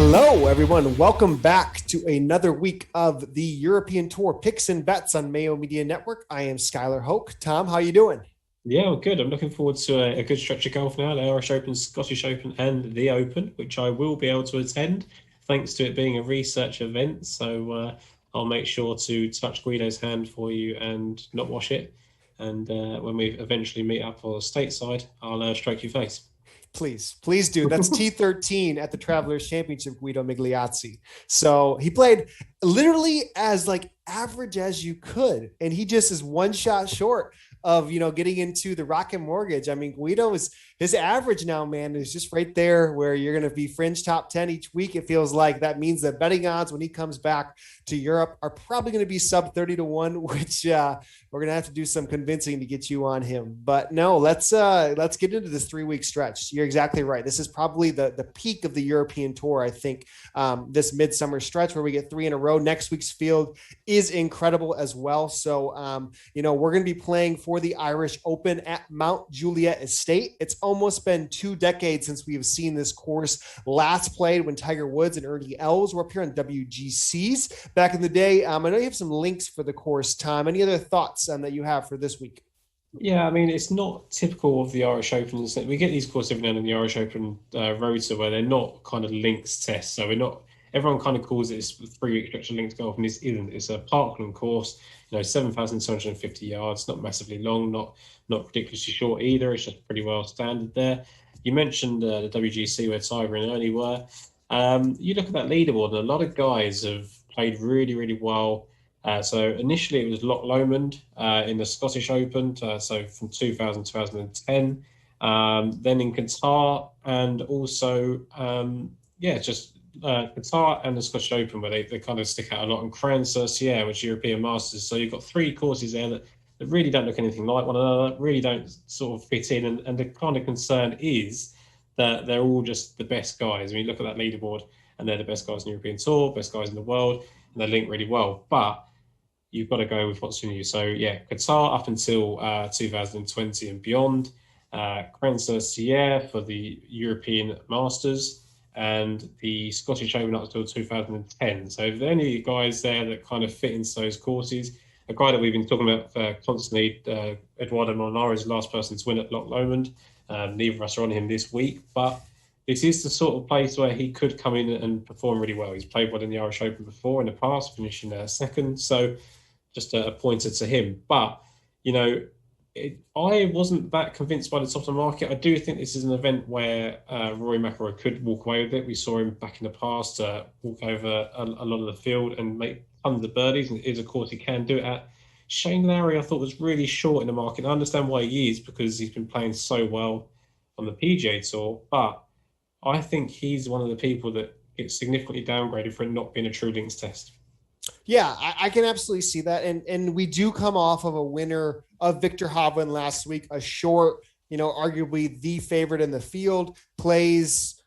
Hello, everyone. Welcome back to another week of the European Tour Picks and Bets on Mayo Media Network. I am Skylar Hoke. Tom, how you doing? Yeah, well, good. I'm looking forward to a good stretch of golf now, the Irish Open, Scottish Open, and the Open, which I will be able to attend thanks to it being a research event. So I'll make sure to touch Guido's hand for you and not wash it. And when we eventually meet up on the stateside, I'll stroke your face. Please do. That's T13 at the Travelers Championship, Guido Migliozzi. So he played literally as average as you could, and he just is one shot short of getting into the Rocket Mortgage. I mean, Guido is his average now, man, is just right there where you're going to be fringe top 10 each week. It feels like that means that betting odds when he comes back to Europe are probably going to be sub 30 to 1, which we're going to have to do some convincing to get you on him. But no, let's get into this 3-week stretch. You're exactly right. This is probably the peak of the European Tour, I think, this midsummer stretch where we get 3 in a row. Next week's field is incredible as well. So, we're going to be playing for the Irish Open at Mount Juliet Estate. It's almost been 2 decades since we have seen this course last played when Tiger Woods and Ernie Els were up here on WGCs back in the day. I know you have some links for the course, Tom. Any other thoughts that you have for this week? Yeah, I mean, it's not typical of the Irish Open. We get these courses every now and then in the Irish Open rota where they're not kind of links tests. So we're not, everyone kind of calls it this 3-week stretch of linked golf, and this isn't. It's a Parkland course, 7,250 yards, not massively long, not ridiculously short either. It's just pretty well standard there. You mentioned the WGC where Tiger and Ernie were. You look at that leaderboard, and a lot of guys have played really, really well. So initially it was Loch Lomond in the Scottish Open, so from 2000 to 2010. Then in Qatar, and also, Qatar and the Scottish Open, where they kind of stick out a lot. And Cran-sur-Sierre, which is European Masters. So you've got 3 courses there that really don't look anything like one another, really don't sort of fit in. And the kind of concern is that they're all just the best guys. I mean, look at that leaderboard, and they're the best guys in the European Tour, best guys in the world, and they link really well. But you've got to go with what's in you. So yeah, Qatar up until 2020 and beyond, Cran-sur-Sierre for the European Masters, and the Scottish Open up until 2010. So if there are any guys there that kind of fit into those courses, a guy that we've been talking about constantly, Eduardo Molinari is the last person to win at Loch Lomond. Neither of us are on him this week, but this is the sort of place where he could come in and perform really well. He's played well in the Irish Open before in the past, finishing second. So just a pointer to him. But, I wasn't that convinced by the top of the market. I do think this is an event where Rory McIlroy could walk away with it. We saw him back in the past walk over a lot of the field and make tons of birdies, and it is, of course, he can do it at. Shane Lowry, I thought, was really short in the market. I understand why he is, because he's been playing so well on the PGA Tour, but I think he's one of the people that gets significantly downgraded for it not being a true links test. Yeah, I can absolutely see that. And we do come off of a winner of Victor Hovland last week, a short, arguably the favorite in the field, plays,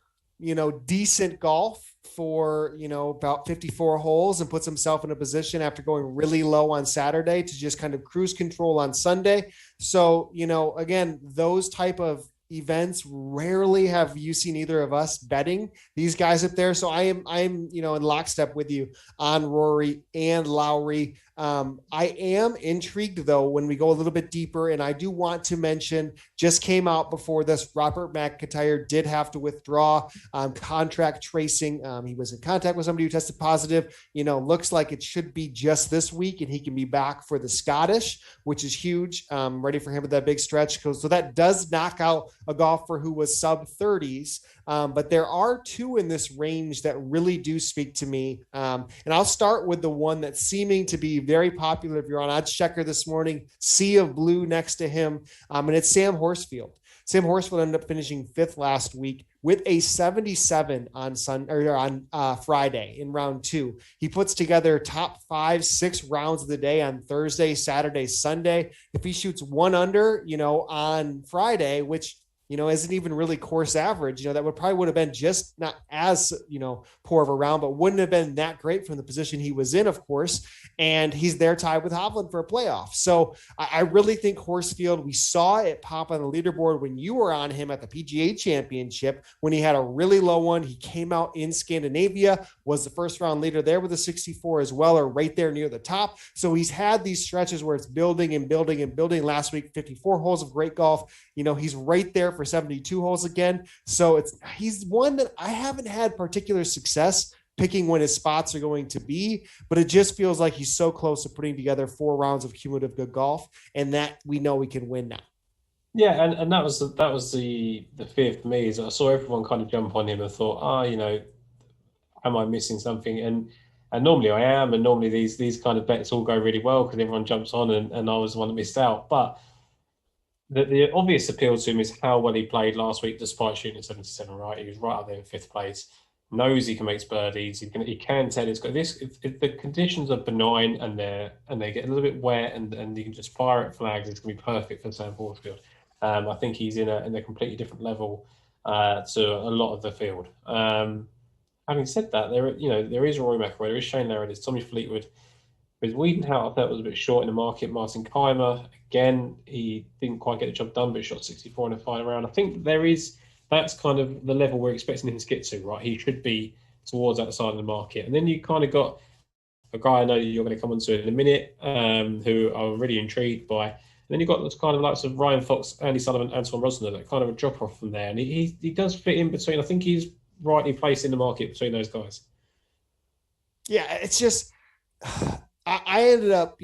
decent golf for, about 54 holes and puts himself in a position after going really low on Saturday to just kind of cruise control on Sunday. So, again, those type of events rarely have you seen either of us betting these guys up there. So I am in lockstep with you on Rory and Lowry. I am intrigued though when we go a little bit deeper, and I do want to mention, just came out before this, Robert McIntyre did have to withdraw contract tracing. He was in contact with somebody who tested positive. Looks like it should be just this week, and he can be back for the Scottish, which is huge. Ready for him with that big stretch. So that does knock out a golfer who was sub 30s. But there are 2 in this range that really do speak to me. And I'll start with the one that's seeming to be very popular. If you're on Odds Checker this morning, sea of blue next to him. And it's Sam Horsfield. Sam Horsfield ended up finishing 5th last week with a 77 on Friday in round 2. He puts together top 5-6 rounds of the day on Thursday, Saturday, Sunday. If he shoots 1 under, on Friday, which isn't even really course average. That would have been just not as, poor of a round, but wouldn't have been that great from the position he was in, of course. And he's there tied with Hovland for a playoff. So I really think Horsfield, we saw it pop on the leaderboard when you were on him at the PGA Championship, when he had a really low one. He came out in Scandinavia, was the first round leader there with a 64 as well, or right there near the top. So he's had these stretches where it's building and building and building. Last week, 54 holes of great golf. He's right there for 72 holes again. So he's one that I haven't had particular success picking when his spots are going to be, but it just feels like he's so close to putting together 4 rounds of cumulative good golf, and that we know we can win now. Yeah, and that was the fear for me is I saw everyone kind of jump on him and thought, am I missing something? And normally I am, and normally these kind of bets all go really well because everyone jumps on, and I was the one that missed out. But the obvious appeal to him is how well he played last week, despite shooting at 77. Right, he was right up there in 5th place. Knows he can make birdies. He can tell it's got this. If the conditions are benign and they get a little bit wet and you can just fire at flags, it's going to be perfect for Sam Horsfield. I think he's in a completely different level to a lot of the field. Having said that, there is Rory McIlroy, there is Shane Lowry, there's Tommy Fleetwood. With Wiedenhout, I thought was a bit short in the market. Martin Keimer, again, he didn't quite get the job done, but shot 64 in the final round. I think that's kind of the level we're expecting him to get to, right? He should be towards that side of the market. And then you kind of got a guy I know you're going to come on to in a minute, who I'm really intrigued by. And then you've got those kind of likes of Ryan Fox, Andy Sullivan, Antoine Rosner, that kind of a drop off from there. And he does fit in between. I think he's rightly placed in the market between those guys. Yeah, it's just I ended up,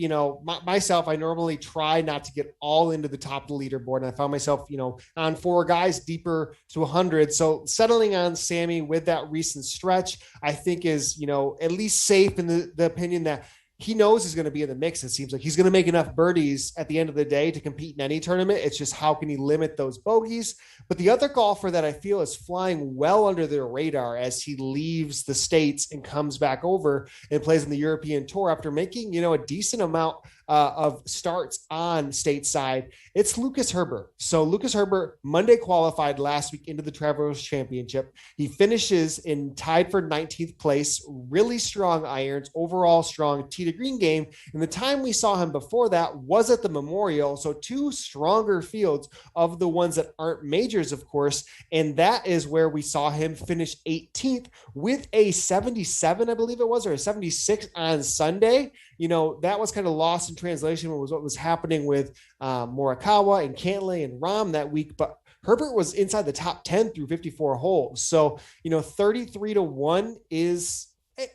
myself, I normally try not to get all into the top of the leaderboard. And I found myself, on 4 guys deeper to 100. So settling on Sammy with that recent stretch, I think is, at least safe in the opinion that he knows he's going to be in the mix. It seems like he's going to make enough birdies at the end of the day to compete in any tournament. It's just how can he limit those bogeys? But the other golfer that I feel is flying well under the radar as he leaves the States and comes back over and plays in the European Tour after making, a decent amount of starts on stateside, it's Lucas Herbert. So Lucas Herbert Monday qualified last week into the Travelers Championship. He finishes in tied for 19th place, really strong irons, overall strong tee to green game. And the time we saw him before that was at the Memorial. So 2 stronger fields of the ones that aren't majors, of course. And that is where we saw him finish 18th with a 77, I believe it was, or a 76 on Sunday. That was kind of lost in translation was what was happening with Morikawa and Cantlay and Rahm that week. But Herbert was inside the top 10 through 54 holes. So, 33-1 is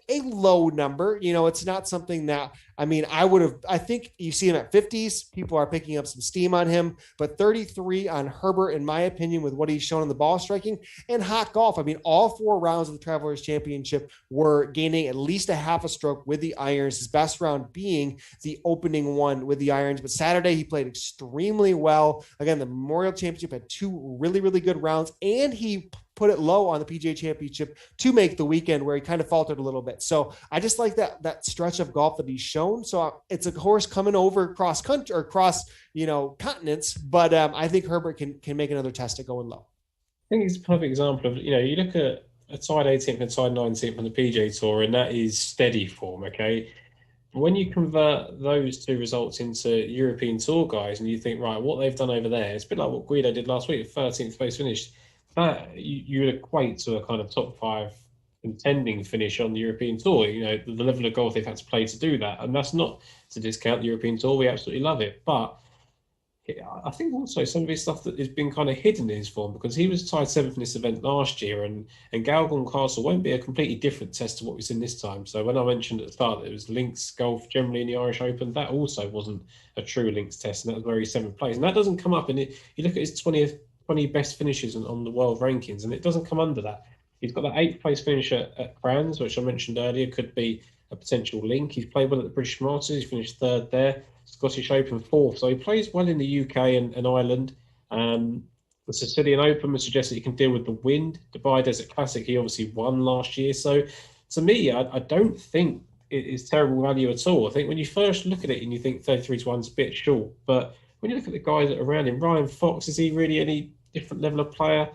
a low number. It's not something that, I think you see him at 50s. People are picking up some steam on him, but 33 on Herbert, in my opinion, with what he's shown in the ball striking and hot golf. All 4 rounds of the Travelers Championship were gaining at least a half a stroke with the irons, his best round being the opening one with the irons. But Saturday, he played extremely well. Again, the Memorial Championship had 2 really, really good rounds, and he put it low on the PGA Championship to make the weekend where he kind of faltered a little bit. So I just like that stretch of golf that he's shown. So it's a horse coming over cross country or cross, continents, but I think Herbert can make another test at going low. I think it's a perfect example of, you look at a tied 18th and tied 19th on the PGA Tour, and that is steady form, okay? When you convert those 2 results into European Tour guys and you think, right, what they've done over there, it's a bit like what Guido did last week, 13th place finish. That you would equate to a kind of top 5 contending finish on the European Tour. The level of golf they've had to play to do that. And that's not to discount the European Tour. We absolutely love it. But I think also some of his stuff that has been kind of hidden in his form, because he was tied 7th in this event last year, and Galgorm Castle won't be a completely different test to what we've seen this time. So when I mentioned at the start that it was links golf generally in the Irish Open, that also wasn't a true links test, and that was where he's 7th place. And that doesn't come up in it. You look at his 20 best finishes on the world rankings, and it doesn't come under that. He's got that 8th place finish at Brands, which I mentioned earlier, could be a potential link. He's played well at the British Masters. He's finished 3rd there. Scottish Open 4th. So he plays well in the UK and Ireland. The Sicilian Open would suggest that he can deal with the wind. Dubai Desert Classic, he obviously won last year. So to me, I don't think it is terrible value at all. I think when you first look at it and you think 33-1 is a bit short, but when you look at the guys that are around him, Ryan Fox, is he really any different level of player.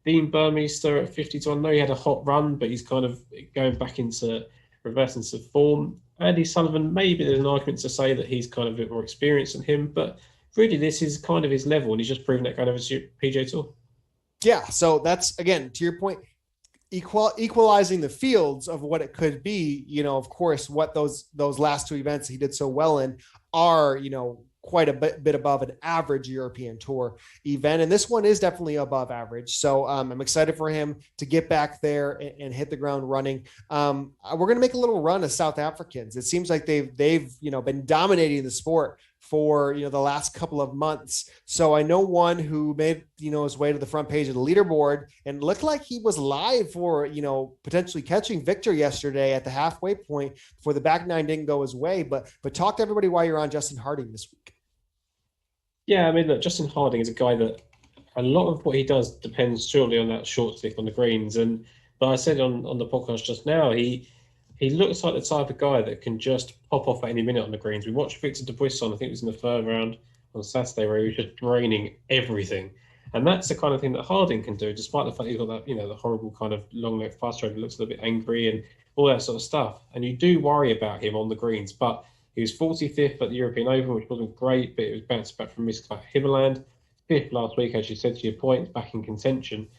Dean Burmeister at 50 to 1. I know he had a hot run, but he's kind of going back into reversing some form. Andy Sullivan, maybe there's an argument to say that he's kind of a bit more experienced than him, but really this is kind of his level, and he's just proven that going over to PGA Tour. Yeah, so that's, again, to your point, equalizing the fields of what it could be. Of course, what those last two events he did so well in are, quite a bit above an average European Tour event. And this one is definitely above average. So I'm excited for him to get back there and hit the ground running. We're going to make a little run of South Africans. It seems like they've been dominating the sport for the last couple of months. So I know one who made his way to the front page of the leaderboard and looked like he was live for potentially catching Victor yesterday at the halfway point before the back nine didn't go his way. But talk to everybody while you're on Justin Harding this week. Yeah, I mean, look, Justin Harding is a guy that a lot of what he does depends surely on that short stick on the greens. But I said on the podcast just now, he looks like the type of guy that can just pop off at any minute on the greens. We watched Victor Dubuisson, I think it was in the third round on Saturday, where he was just draining everything. And that's the kind of thing that Harding can do, despite the fact he's got that, the horrible kind of long neck frustrated, he looks a little bit angry and all that sort of stuff. And you do worry about him on the greens, but he was 45th at the European Open, which wasn't great, but it was bounced back from Miss Himmerland. 5th last week, as you said to your point, back in contention.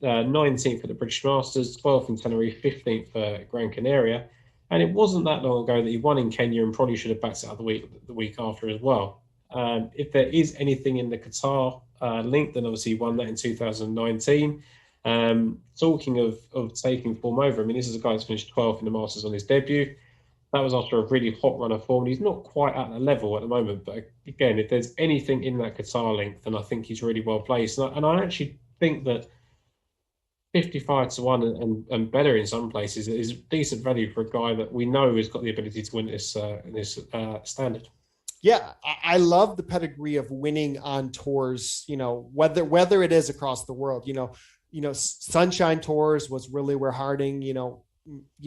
19th at the British Masters, 12th in Tenerife, 15th for Gran Canaria. And it wasn't that long ago that he won in Kenya and probably should have backed it out the week after as well. If there is anything in the Qatar link, then obviously he won that in 2019. Talking of taking form over, I mean, this is a guy that's finished 12th in the Masters on his debut. That was after a really hot run of form. He's not quite at the level at the moment, but again, if there's anything in that Qatar link, then I think he's really well placed. And I actually think that 55 to 1 and better in some places is decent value for a guy that we know has got the ability to win this standard. Yeah, I love the pedigree of winning on tours, whether it is across the world. Sunshine Tours was really where Harding,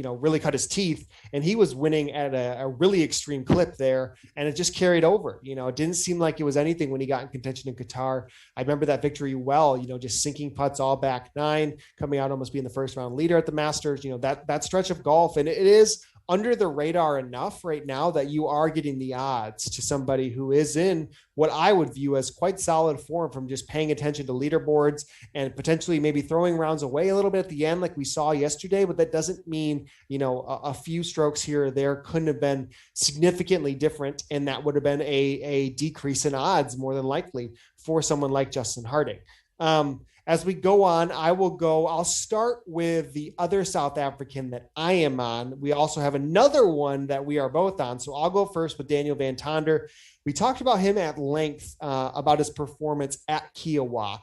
really cut his teeth, and he was winning at a really extreme clip there, and it just carried over. It didn't seem like it was anything when he got in contention in Qatar. I remember that victory well, just sinking putts all back nine, coming out almost being the first round leader at the Masters. That stretch of golf, and it is under the radar enough right now that you are getting the odds to somebody who is in what I would view as quite solid form from just paying attention to leaderboards and potentially maybe throwing rounds away a little bit at the end like we saw yesterday. But that doesn't mean, a few strokes here or there couldn't have been significantly different. And that would have been a decrease in odds more than likely for someone like Justin Harding. As we go on, I'll start with the other South African that I am on. We also have another one that we are both on. So I'll go first with Daniel Van Tonder. We talked about him at length about his performance at Kiowa.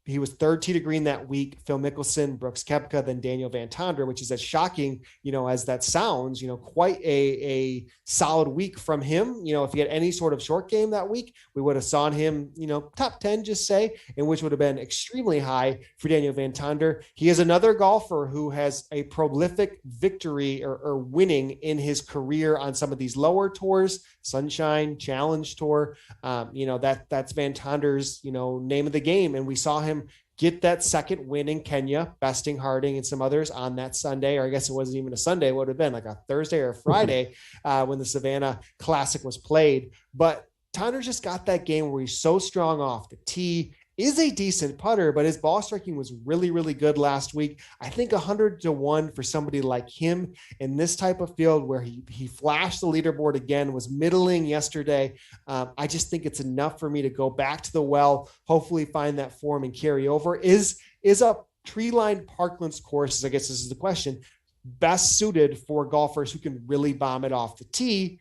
He was third tee to green that week. Phil Mickelson, Brooks Koepka, then Daniel Van Tonder, which is as shocking, as that sounds, quite a solid week from him. If he had any sort of short game that week, we would have saw him, top 10, just say, and which would have been extremely high for Daniel Van Tonder. He is another golfer who has a prolific victory or winning in his career on some of these lower tours, Sunshine, Challenge Tour. That's Van Tonder's, name of the game. And we saw him get that second win in Kenya, besting Harding and some others on that Sunday, or I guess it wasn't even a Sunday. It would have been like a Thursday or a Friday when the Savannah Classic was played. But Tonder just got that game where he's so strong off the tee, is a decent putter, but his ball striking was really, really good last week. I think 100 to 1 for somebody like him in this type of field where he flashed the leaderboard again, was middling yesterday. I just think it's enough for me to go back to the well, hopefully find that form and carry over. Is a tree-lined Parklands course, I guess this is the question, best suited for golfers who can really bomb it off the tee?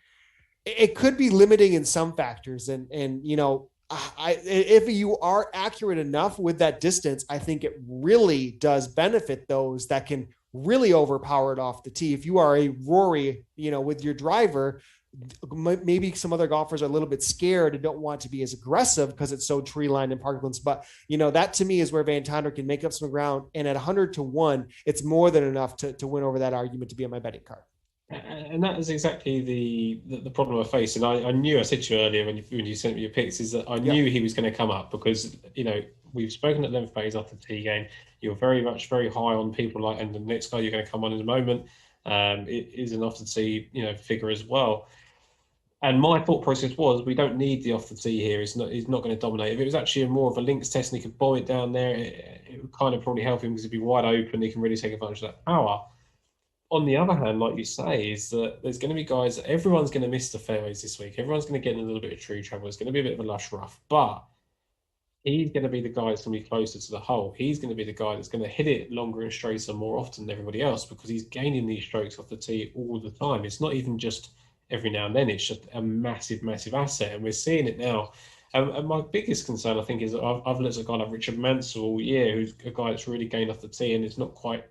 It could be limiting in some factors. And if you are accurate enough with that distance, I think it really does benefit those that can really overpower it off the tee. If you are a Rory, with your driver, maybe some other golfers are a little bit scared and don't want to be as aggressive because it's so tree lined in Parklands. But, that to me is where Van Tonder can make up some ground. And at 100 to 1, it's more than enough to win over that argument to be on my betting card. And that is exactly the problem I face. And I knew, I said to you earlier when you sent me your picks, is that I knew he was going to come up because, we've spoken at length about his off the tee game. You're very high on people like, and the next guy you're going to come on in a moment, it is an off the tee, figure as well. And my thought process was, we don't need the off the tee here. He's not going to dominate. If it was actually more of a links test and he could bomb it down there, it would kind of probably help him because he'd be wide open. He can really take advantage of that power. On the other hand, like you say, is that there's going to be guys, everyone's going to miss the fairways this week. Everyone's going to get in a little bit of tree trouble. It's going to be a bit of a lush rough, but he's going to be the guy that's going to be closer to the hole. He's going to be the guy that's going to hit it longer and straighter more often than everybody else because he's gaining these strokes off the tee all the time. It's not even just every now and then. It's just a massive, massive asset, and we're seeing it now. And my biggest concern, I think, is that I've looked at a guy like Richard Mansell all year, who's a guy that's really gained off the tee and it's not quite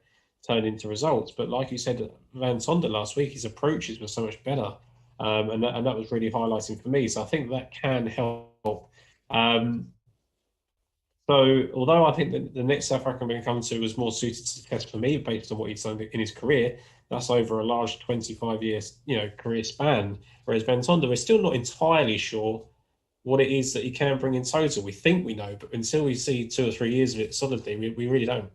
turned into results. But like you said, Van Tonder last week, his approaches were so much better, and that was really highlighting for me. So I think that can help. So although I think that the next South African I'm going to come to was more suited to the test for me based on what he's done in his career, that's over a large 25 years, career span. Whereas Van Tonder, we're still not entirely sure what it is that he can bring in total. We think we know, but until we see 2 or 3 years of it solidly, we really don't.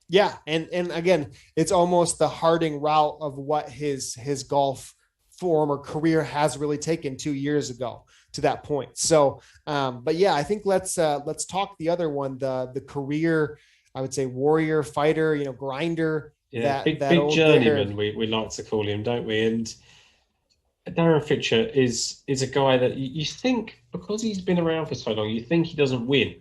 Yeah, and again, it's almost the Harding route of what his golf form or career has really taken 2 years ago to that point. So, but yeah, I think let's talk the other one, the career, I would say warrior, fighter, grinder. Yeah, big journeyman, we like to call him, don't we? And Darren Fisher is a guy that you think, because he's been around for so long, you think he doesn't win.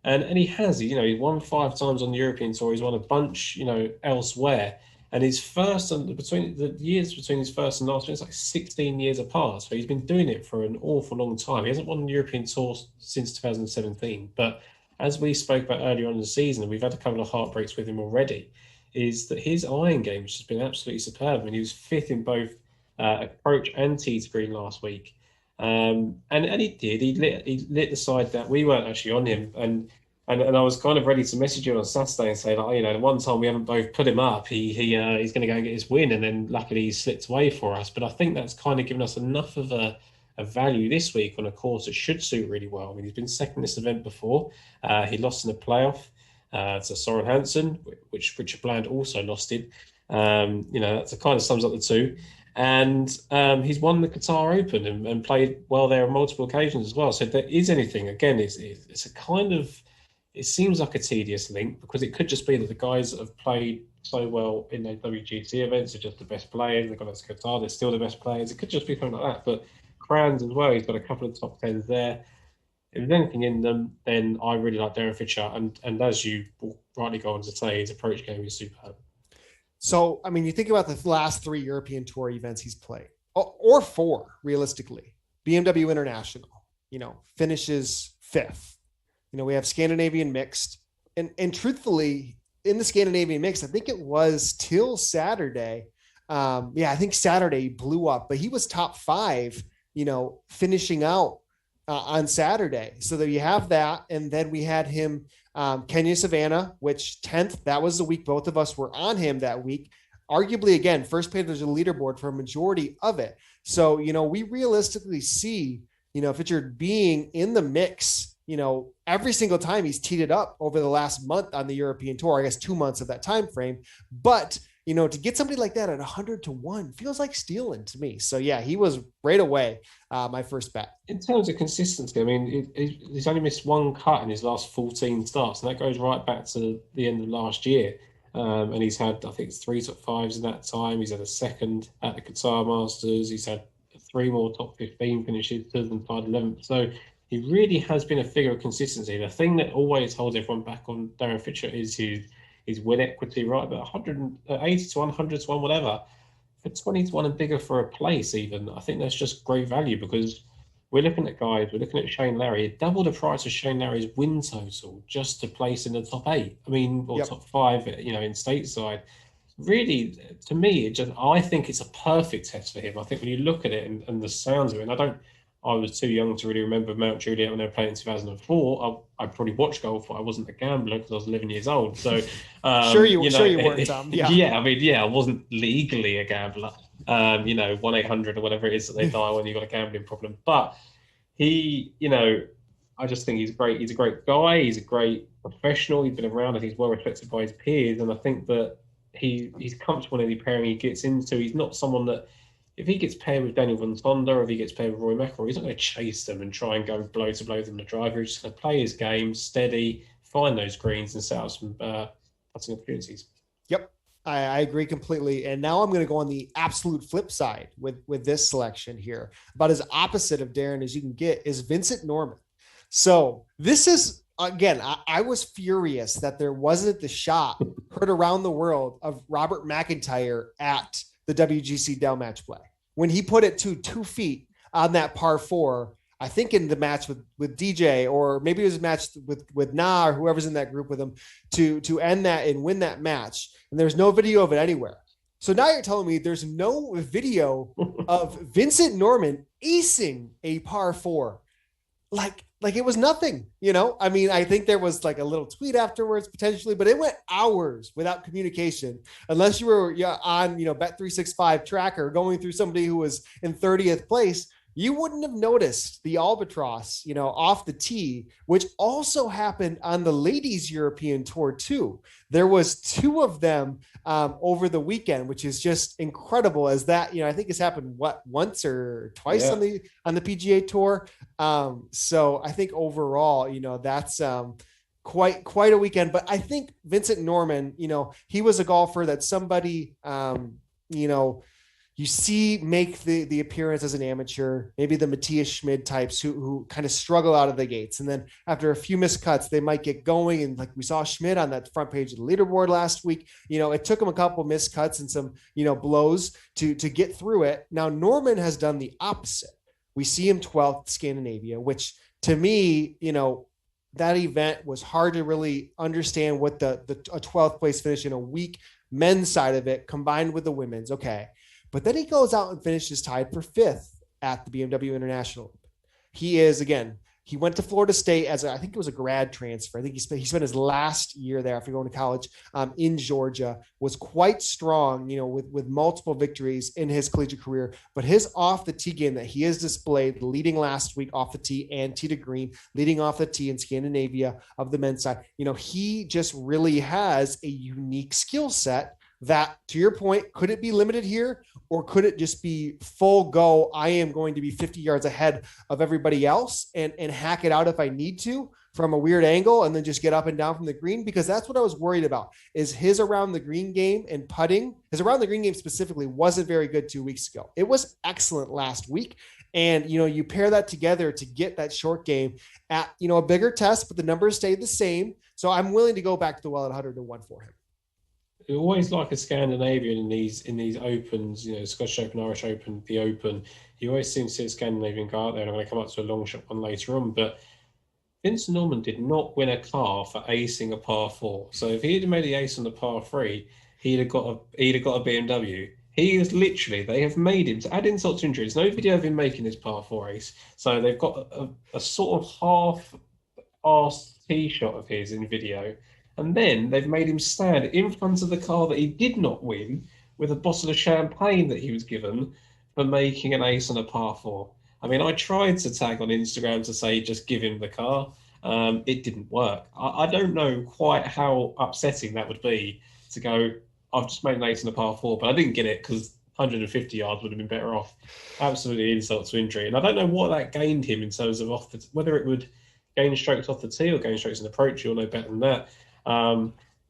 And he has, he's won 5 times on the European Tour. He's won a bunch, elsewhere. And his first, and between the years between his first and last one, it's like 16 years apart. So he's been doing it for an awful long time. He hasn't won the European Tour since 2017. But as we spoke about earlier on in the season, and we've had a couple of heartbreaks with him already, is that his iron game has just been absolutely superb. I mean, he was 5th in both approach and tee to green last week. And he did. He lit the side that we weren't actually on him. And I was kind of ready to message you on Saturday and say, like, the one time we haven't both put him up, he's going to go and get his win, and then luckily he slipped away for us. But I think that's kind of given us enough of a value this week on a course that should suit really well. I mean, he's been second this event before. He lost in the playoff to Soren Hansen, which Richard Bland also lost in. That kind of sums up the two. And he's won the Qatar Open and played well there on multiple occasions as well. So if there is anything, again, it's a kind of, it seems like a tedious link because it could just be that the guys that have played so well in their WGC events are just the best players. They've got to Qatar, they're still the best players. It could just be something like that. But Crans as well, he's got a couple of top 10s there. If there's anything in them, then I really like Darren Fisher. And as you rightly go on to say, his approach game is superb. So, I mean, you think about the last 3 European Tour events he's played, or 4, realistically. BMW International, finishes 5th. We have Scandinavian mixed. And truthfully, in the Scandinavian mixed, I think it was till Saturday. I think Saturday he blew up, but he was top 5, finishing out on Saturday. So there you have that. And then we had him Kenya Savannah, which 10th, that was the week both of us were on him that week. Arguably, again, first page of the leaderboard for a majority of it. So, we realistically see, Fisher being in the mix, every single time he's teed it up over the last month on the European Tour, I guess 2 months of that time frame. But, to get somebody like that at 100-1 feels like stealing to me. So, yeah, he was right away my first bet. In terms of consistency, I mean, he's only missed 1 cut in his last 14 starts, and that goes right back to the end of last year. And he's had, I think, 3 top 5s in that time. He's had a second at the Qatar Masters. He's had 3 more top 15 finishes, 2 of them tied 11th. So he really has been a figure of consistency. The thing that always holds everyone back on Darren Fisher is his win equity, right? About 180 to 100 to 1, whatever. For 20 to 1 and bigger for a place, even, I think that's just great value because we're looking at guys, we're looking at Shane Larry, double the price of Shane Larry's win total just to place in the top 8. I mean, or top 5, in stateside. Really, to me, I think it's a perfect test for him. I think when you look at it and the sounds of it, and I was too young to really remember Mount Juliet when they were playing in 2004. I probably watched golf, but I wasn't a gambler because I was 11 years old. So sure you weren't, Tom. Yeah. I wasn't legally a gambler. 1-800 or whatever it is that they dial when you've got a gambling problem. But he, I just think he's great. He's a great guy. He's a great professional. He's been around and he's well respected by his peers. And I think that he's comfortable in any pairing he gets into. He's not someone that, if he gets paired with Daniel Van Tonder or if he gets paired with Roy McIlroy, he's not going to chase them and try and go blow to blow with them the driver. He's just going to play his game steady, find those greens and set up some putting opportunities. Yep. I agree completely. And now I'm going to go on the absolute flip side with this selection here. About as opposite of Darren as you can get is Vincent Norman. So this is, again, I was furious that there wasn't the shot heard around the world of Robert McIntyre at the WGC Dell match play when he put it to 2 feet on that par 4. I think in the match with DJ, or maybe it was a match with Na or whoever's in that group with him to end that and win that match. And there's no video of it anywhere. So now you're telling me there's no video of Vincent Norman acing a par 4. Like it was nothing, you know? I mean, I think there was like a little tweet afterwards potentially, but it went hours without communication unless you were on, Bet365 tracker going through somebody who was in 30th place. You wouldn't have noticed the albatross, off the tee, which also happened on the ladies' European Tour too. There was 2 of them over the weekend, which is just incredible. As that, I think it's happened once or twice on the PGA Tour. So I think overall, that's quite a weekend. But I think Vincent Norman, he was a golfer that somebody, you see make the appearance as an amateur, maybe the Matthias Schmid types who kind of struggle out of the gates. And then after a few missed cuts, they might get going. And like we saw Schmid on that front page of the leaderboard last week, it took him a couple missed cuts and some, blows to get through it. Now, Norman has done the opposite. We see him 12th Scandinavia, which to me, that event was hard to really understand what a 12th place finish in a weak men's side of it combined with the women's. Okay. But then he goes out and finishes tied for 5th at the BMW International. He went to Florida State as I think it was a grad transfer. I think he spent his last year there after going to college in Georgia, was quite strong, with multiple victories in his collegiate career. But his off the tee game that he has displayed, leading last week off the tee and tee to green, leading off the tee in Scandinavia of the men's side, he just really has a unique skill set that, to your point, could it be limited here or could it just be full go? I am going to be 50 yards ahead of everybody else and hack it out if I need to from a weird angle and then just get up and down from the green, because that's what I was worried about is his around the green game and putting. His around the green game specifically wasn't very good 2 weeks ago. It was excellent last week. And, you pair that together to get that short game at, a bigger test, but the numbers stayed the same. So I'm willing to go back to the well at 101 for him. You always like a Scandinavian in these opens, Scottish Open, Irish Open, the Open. You always seem to see a Scandinavian go out there, and I'm going to come up to a long shot one later on. But Vincent Norman did not win a car for acing a par 4. So if he had made the ace on the par 3, he'd have got a BMW. He is literally, they have made him, to add insult to injury, there's no video of him making this par 4 ace. So they've got a sort of half-arsed tee shot of his in video. And then they've made him stand in front of the car that he did not win with a bottle of champagne that he was given for making an ace on a par 4. I mean, I tried to tag on Instagram to say, just give him the car. It didn't work. I don't know quite how upsetting that would be to go, I've just made an ace on a par 4, but I didn't get it because 150 yards would have been better off. Absolutely insult to injury. And I don't know what that gained him in terms of whether it would gain strokes off the tee or gain strokes in approach. You'll know better than that.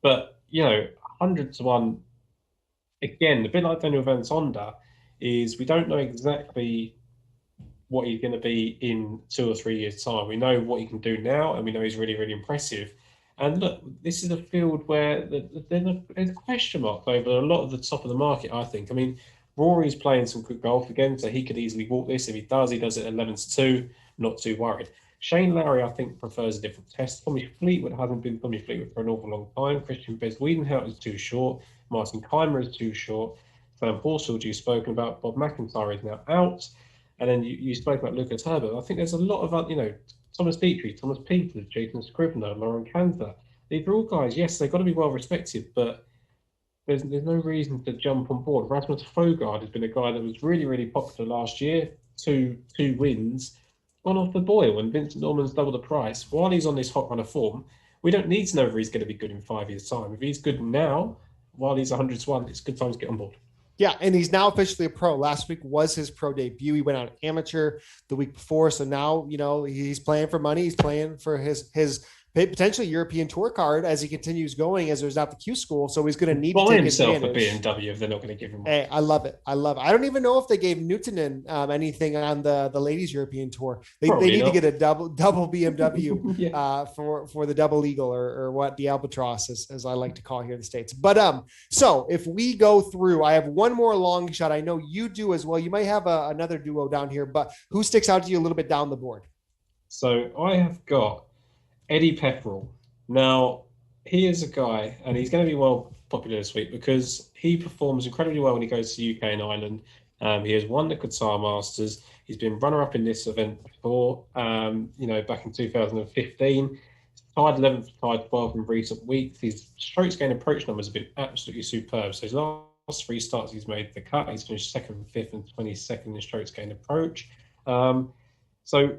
But 100 to 1, again, a bit like Daniel Van Tonder, is we don't know exactly what he's going to be in 2 or 3 years' time. We know what he can do now, and we know he's really, really impressive. And look, this is a field where there's a question mark over a lot of the top of the market, I think. I mean, Rory's playing some good golf again, so he could easily walk this. If he does it 11 to 2, not too worried. Shane Lowry, I think, prefers a different test. Tommy Fleetwood hasn't been Tommy Fleetwood for an awful long time. Christian Wiedenhout is too short. Martin Keimer is too short. Sam Horsfield, you've spoken about. Bob McIntyre is now out. And then you spoke about Lucas Herbert. I think there's a lot of, Thomas Dietrich, Thomas Peters, Jason Scribner, Lauren Cantor. These are all guys, yes, they've got to be well respected, but there's no reason to jump on board. Rasmus Fogard has been a guy that was really, really popular last year. Two wins. gone off the boil and Vincent Norman's double the price. While he's on this hot run of form, we don't need to know whether he's going to be good in 5 years' time. If he's good now, while he's 100 to 1, it's a good time to get on board. Yeah, and he's now officially a pro. Last week was his pro debut. He went out amateur the week before, so now he's playing for money. He's playing for his potentially European Tour card as he continues going, as there's not the Q school. So he's going to need to Buy take himself a advantage. BMW if they're not going to give him one. Hey, I love it. I love it. I don't even know if they gave Newtonen anything on the ladies European tour. They need to get a double BMW Yeah. for the double eagle or what the albatross as I like to call here in the States. But so if we go through, I have one more long shot. I know you do as well. You might have another duo down here, but who sticks out to you a little bit down the board? So I have got Eddie Pepperell. Now, he is a guy, and he's going to be well popular this week because he performs incredibly well when he goes to UK and Ireland. He has won the Qatar Masters. He's been runner-up in this event before, back in 2015. He's tied 11th, tied 12th in recent weeks. His strokes gain approach numbers have been absolutely superb. So his last three starts, he's made the cut. He's finished second, fifth, and 22nd in strokes gain approach. So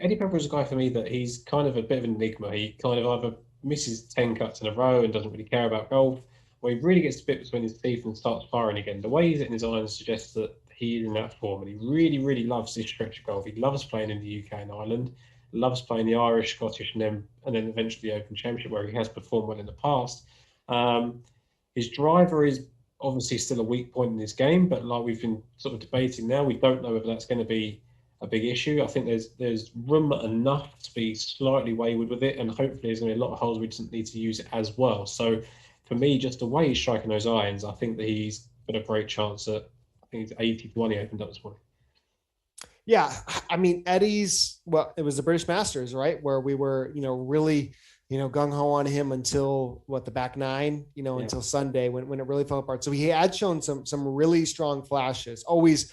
Eddie Pepperell is a guy for me that he's kind of a bit of an enigma. He kind of either misses 10 cuts in a row and doesn't really care about golf, or he really gets a bit between his teeth and starts firing again. The way he's hitting his irons suggests that he is in that form, and he really, really loves this stretch of golf. He loves playing in the UK and Ireland, loves playing the Irish, Scottish, and then eventually the Open Championship, where he has performed well in the past. His driver is obviously still a weak point in his game, but like we've been sort of debating now, we don't know whether that's going to be a big issue. I think there's room enough to be slightly wayward with it, and hopefully there's going to be a lot of holes we just need to use it as well. So for me, just the way he's striking those irons, I think that he's got a great chance at, I think it's 80 to 1 he opened up this morning. Yeah, I mean Eddie's. Well, it was the British Masters, right, where we were, really, gung ho on him until the back nine, until Sunday when it really fell apart. So he had shown some really strong flashes. Always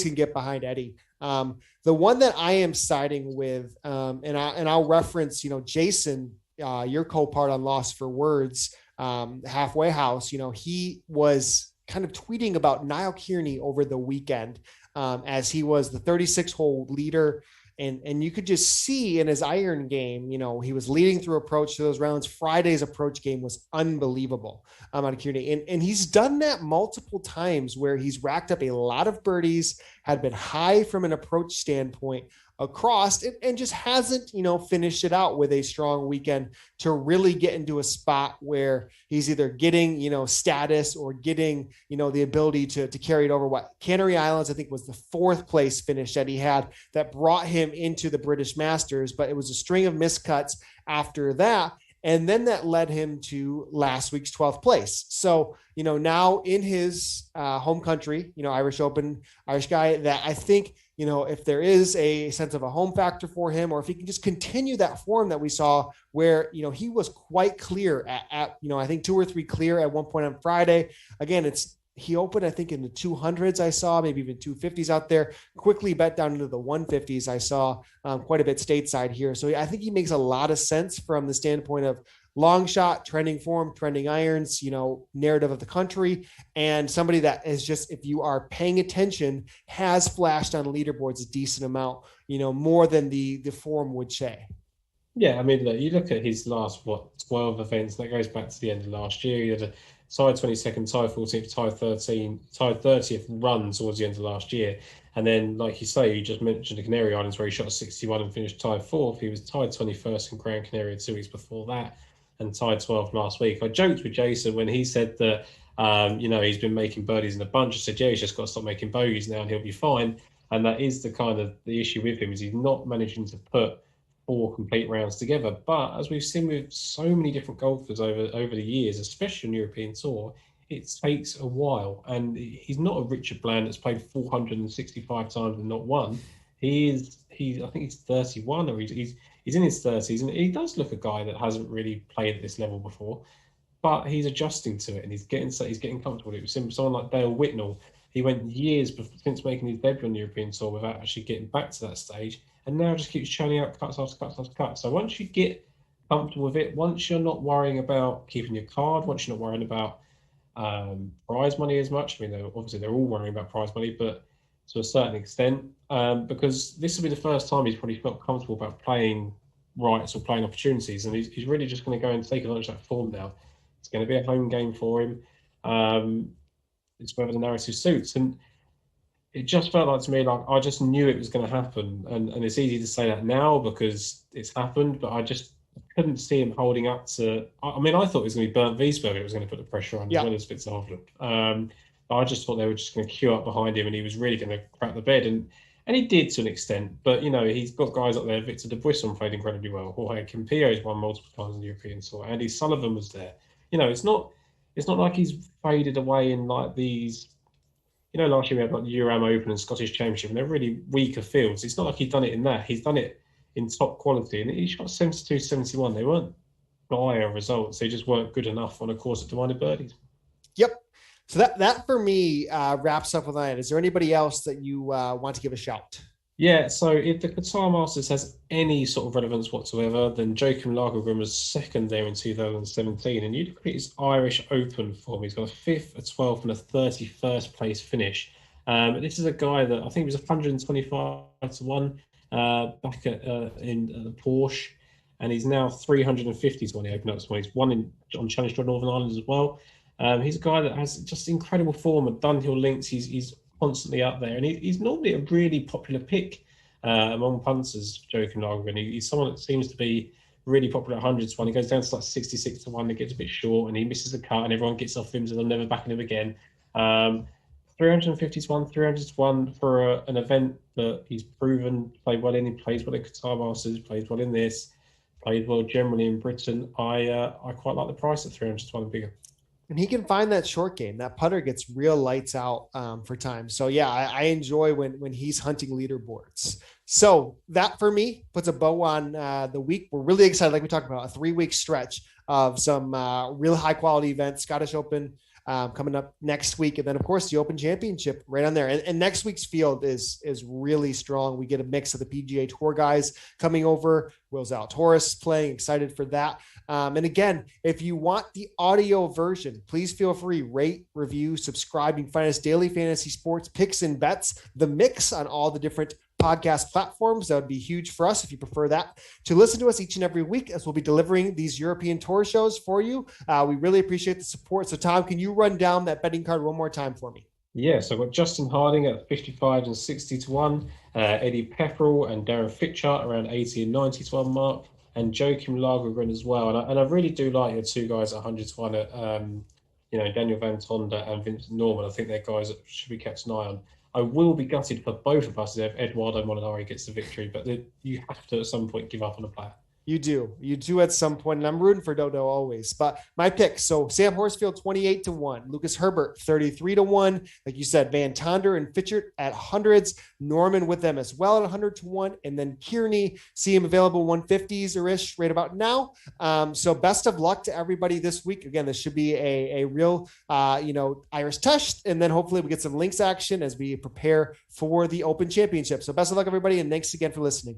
can get behind Eddie. The one that I am siding with, and I'll reference, Jason, your co-part on Lost for Words, Halfway House. He was kind of tweeting about Niall Kearney over the weekend, as he was the 36-hole leader. And you could just see in his iron game, he was leading through approach to those rounds. Friday's approach game was unbelievable out of Kearney. And he's done that multiple times where he's racked up a lot of birdies, had been high from an approach standpoint across, and just hasn't, finished it out with a strong weekend to really get into a spot where he's either getting, status or getting, the ability to carry it over. What Canary Islands, I think, was the 4th place finish that he had that brought him into the British Masters, but it was a string of miscuts after that. And then that led him to last week's 12th place. So, now in his home country, Irish Open, Irish guy, that I think, if there is a sense of a home factor for him, or if he can just continue that form that we saw where, he was quite clear at I think 2 or 3 clear at one point on Friday. Again, he opened, I think, in the 200s I saw, maybe even 250s out there, quickly bet down into the 150s I saw quite a bit stateside here. So I think he makes a lot of sense from the standpoint of long shot, trending form, trending irons, narrative of the country, and somebody that is just, if you are paying attention, has flashed on leaderboards a decent amount, more than the form would say. Yeah, I mean, look, you look at his last, 12 events, that goes back to the end of last year. He had a tied 22nd, tied 14th, tied 30th run towards the end of last year. And then, like you say, you just mentioned the Canary Islands where he shot 61 and finished tied 4th. He was tied 21st in Gran Canaria 2 weeks before that and tied 12th last week. I joked with Jason when he said that, he's been making birdies in a bunch. I said, yeah, he's just got to stop making bogeys now and he'll be fine. And that is the issue with him, is he's not managing to put 4 complete rounds together. But as we've seen with so many different golfers over the years, especially on European Tour, it takes a while. And he's not a Richard Bland that's played 465 times and not won. I think he's 31, or he's in his 30s, and he does look a guy that hasn't really played at this level before. But he's adjusting to it, and he's getting comfortable with it. Someone like Dale Whitnell, he went years since making his debut on the European Tour without actually getting back to that stage, and now just keeps churning out cuts after cuts after cuts. So once you get comfortable with it, once you're not worrying about keeping your card, once you're not worrying about prize money as much. I mean, obviously they're all worrying about prize money, but to a certain extent, because this will be the first time he's probably felt comfortable about playing rights or playing opportunities, and he's really just going to go and take advantage of that form now. It's going to be a home game for him. It's whether the narrative suits, and it just felt like to me like I just knew it was going to happen, and it's easy to say that now because it's happened, but I just couldn't see him holding up to. I mean, I thought it was going to be Bernd Wiesberg. It was going to put the pressure on as well as Fitzgerald. I just thought they were just going to queue up behind him, and he was really going to crack the bed, and he did to an extent. But you know, he's got guys up there. Victor Dubuisson played incredibly well. Jorge Campillo's won multiple times in the European Tour. Andy Sullivan was there. You know, it's not like he's faded away in like these. You know, last year we had like the Uram Open and Scottish Championship, and they're really weaker fields. It's not like he's done it in that. He's done it in top quality, and he shot 72, 71. They weren't dire results. They just weren't good enough on a course that demanded birdies. Yep. So that for me wraps up with that. Is there anybody else that you want to give a shout? Yeah, so if the Qatar Masters has any sort of relevance whatsoever, then Joachim Lagergren was second there in 2017. And you look at his Irish Open form, he's got a 5th, a 12th, and a 31st place finish. This is a guy that I think he was 125 to 1 back in the Porsche, and he's now 350 to 1 the Open up. He's won on Challenge Tour Northern Ireland as well. He's a guy that has just incredible form at Dunhill links. He's constantly up there, and he's normally a really popular pick among punters. Joachim Lagergren, he's someone that seems to be really popular at 100 to 1. He goes down to like 66 to 1. It gets a bit short, and he misses the cut, and everyone gets off him, so they're never backing him again. 350 to 1, 300 to 1 for an event that he's proven played well in. He plays well at Qatar Masters, plays well in this, played well generally in Britain. I quite like the price at 300 to 1 and bigger. And he can find that short game. That putter gets real lights out for time. So yeah, I enjoy when he's hunting leaderboards. So that for me puts a bow on the week. We're really excited, like we talked about, a 3-week stretch of some real high quality events. Scottish Open coming up next week, and then of course the Open Championship right on there. And next week's field is really strong. We get a mix of the PGA Tour guys coming over. Will Zalatoris playing, excited for that. And again, if you want the audio version, please feel free, rate, review, subscribe. You can find us daily fantasy sports picks and bets, the mix on all the different podcast platforms. That would be huge for us if you prefer that, to listen to us each and every week as we'll be delivering these European Tour shows for you. We really appreciate the support. So Tom, can you run down that betting card one more time for me? Yes, I've got Justin Harding at 55 and 60 to 1, Eddie Pepperell and Darren Fitchart around 80 and 90 to 1 mark, and Joachim Lagergren as well. And I really do like your two guys at 100 to 1 at Daniel Van Tonder and Vincent Norman. I think they're guys that should be kept an eye on. I will be gutted for both of us if Eduardo Molinari gets the victory, but you have to at some point give up on a player. You do at some point, and I'm rooting for Dodo always. But my picks: so Sam Horsfield 28 to 1, Lucas Herbert 33 to 1, like you said, Van Tonder and Fitchert at hundreds, Norman with them as well at 100 to 1, and then Kearney, see him available 150s or ish right about now. So best of luck to everybody this week. Again, this should be a real Irish test, and then hopefully we get some links action as we prepare for the Open Championship. So best of luck, everybody, and thanks again for listening.